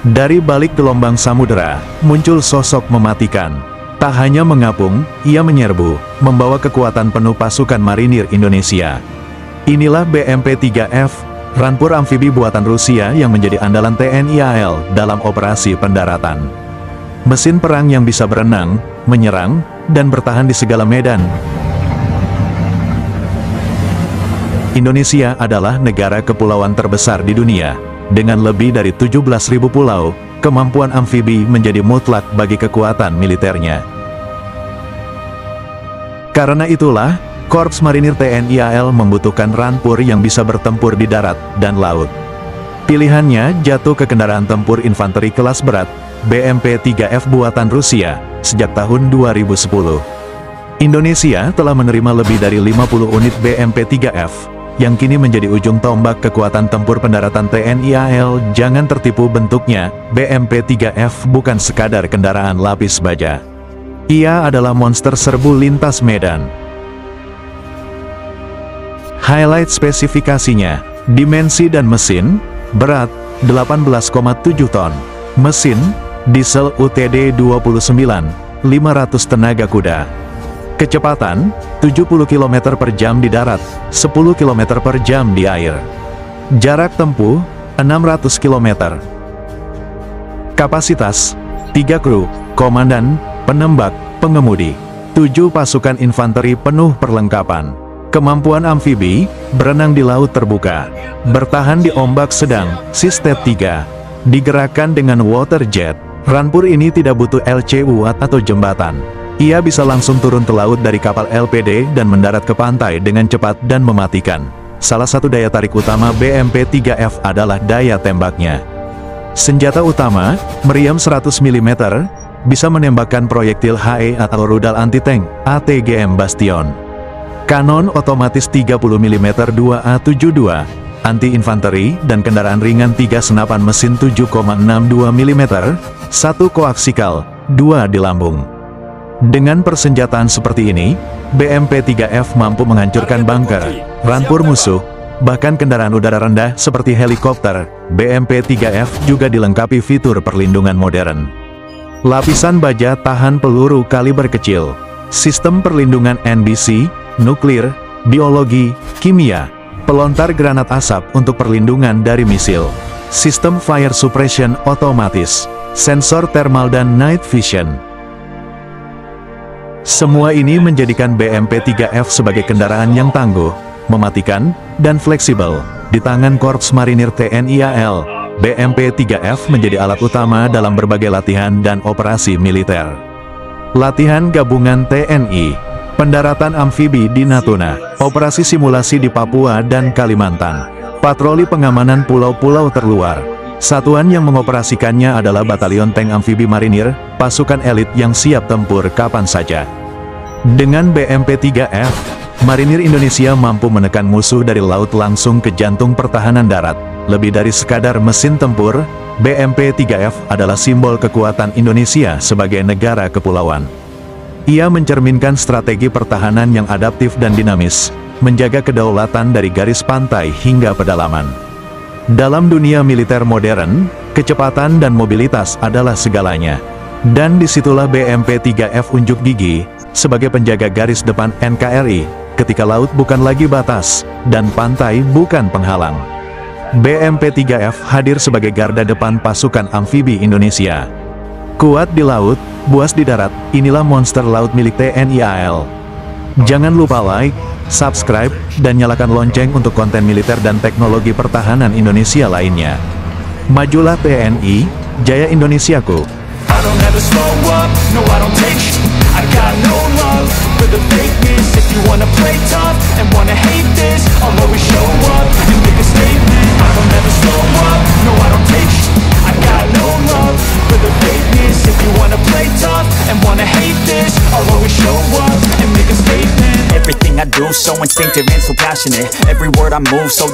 Dari balik gelombang samudera, muncul sosok mematikan. Tak hanya mengapung, ia menyerbu, membawa kekuatan penuh pasukan marinir Indonesia. Inilah BMP-3F, rampur amfibi buatan Rusia yang menjadi andalan TNI AL dalam operasi pendaratan. Mesin perang yang bisa berenang, menyerang, dan bertahan di segala medan. Indonesia adalah negara kepulauan terbesar di dunia. Dengan lebih dari 17.000 pulau, kemampuan amfibi menjadi mutlak bagi kekuatan militernya. Karena itulah, Korps Marinir TNI AL membutuhkan rampur yang bisa bertempur di darat dan laut. Pilihannya jatuh ke kendaraan tempur infanteri kelas berat, BMP-3F buatan Rusia, sejak tahun 2010. Indonesia telah menerima lebih dari 50 unit BMP-3F, yang kini menjadi ujung tombak kekuatan tempur pendaratan TNI AL. Jangan tertipu bentuknya, BMP-3F bukan sekadar kendaraan lapis baja. Ia adalah monster serbu lintas medan. Highlight spesifikasinya, dimensi dan mesin, berat, 18,7 ton, mesin, diesel UTD 29, 500 tenaga kuda. Kecepatan, 70 km per jam di darat, 10 km per jam di air. Jarak tempuh, 600 km. Kapasitas, 3 kru, komandan, penembak, pengemudi. 7 pasukan infanteri penuh perlengkapan. Kemampuan amfibi, berenang di laut terbuka. Bertahan di ombak sedang, Sistem 3. Digerakkan dengan water jet. Rampur ini tidak butuh LCU atau jembatan. Ia bisa langsung turun ke laut dari kapal LPD dan mendarat ke pantai dengan cepat dan mematikan. Salah satu daya tarik utama BMP-3F adalah daya tembaknya. Senjata utama, meriam 100 mm, bisa menembakkan proyektil HE atau rudal anti-tank, ATGM Bastion. Kanon otomatis 30 mm 2A72, anti-infanteri, dan kendaraan ringan 3 senapan mesin 7,62 mm, 1 koaksikal, 2 di lambung. Dengan persenjataan seperti ini, BMP-3F mampu menghancurkan bunker, rampur musuh, bahkan kendaraan udara rendah seperti helikopter. BMP-3F juga dilengkapi fitur perlindungan modern. Lapisan baja tahan peluru kaliber kecil, sistem perlindungan NBC, nuklir, biologi, kimia, pelontar granat asap untuk perlindungan dari misil, sistem fire suppression otomatis, sensor thermal dan night vision. Semua ini menjadikan BMP-3F sebagai kendaraan yang tangguh, mematikan, dan fleksibel. Di tangan Korps Marinir TNI AL, BMP-3F menjadi alat utama dalam berbagai latihan dan operasi militer. Latihan gabungan TNI, pendaratan amfibi di Natuna, operasi simulasi di Papua dan Kalimantan, patroli pengamanan pulau-pulau terluar. Satuan yang mengoperasikannya adalah Batalion Tank Amfibi Marinir, pasukan elit yang siap tempur kapan saja. Dengan BMP-3F, Marinir Indonesia mampu menekan musuh dari laut langsung ke jantung pertahanan darat. Lebih dari sekadar mesin tempur, BMP-3F adalah simbol kekuatan Indonesia sebagai negara kepulauan. Ia mencerminkan strategi pertahanan yang adaptif dan dinamis, menjaga kedaulatan dari garis pantai hingga pedalaman. Dalam dunia militer modern, kecepatan dan mobilitas adalah segalanya. Dan disitulah BMP-3F unjuk gigi, sebagai penjaga garis depan NKRI, ketika laut bukan lagi batas, dan pantai bukan penghalang. BMP-3F hadir sebagai garda depan pasukan amfibi Indonesia. Kuat di laut, buas di darat, inilah monster laut milik TNI AL. Jangan lupa like, subscribe, dan nyalakan lonceng untuk konten militer dan teknologi pertahanan Indonesia lainnya. Majulah TNI, jaya Indonesiaku! Everything I do so instinctive and so passionate. Every word I move so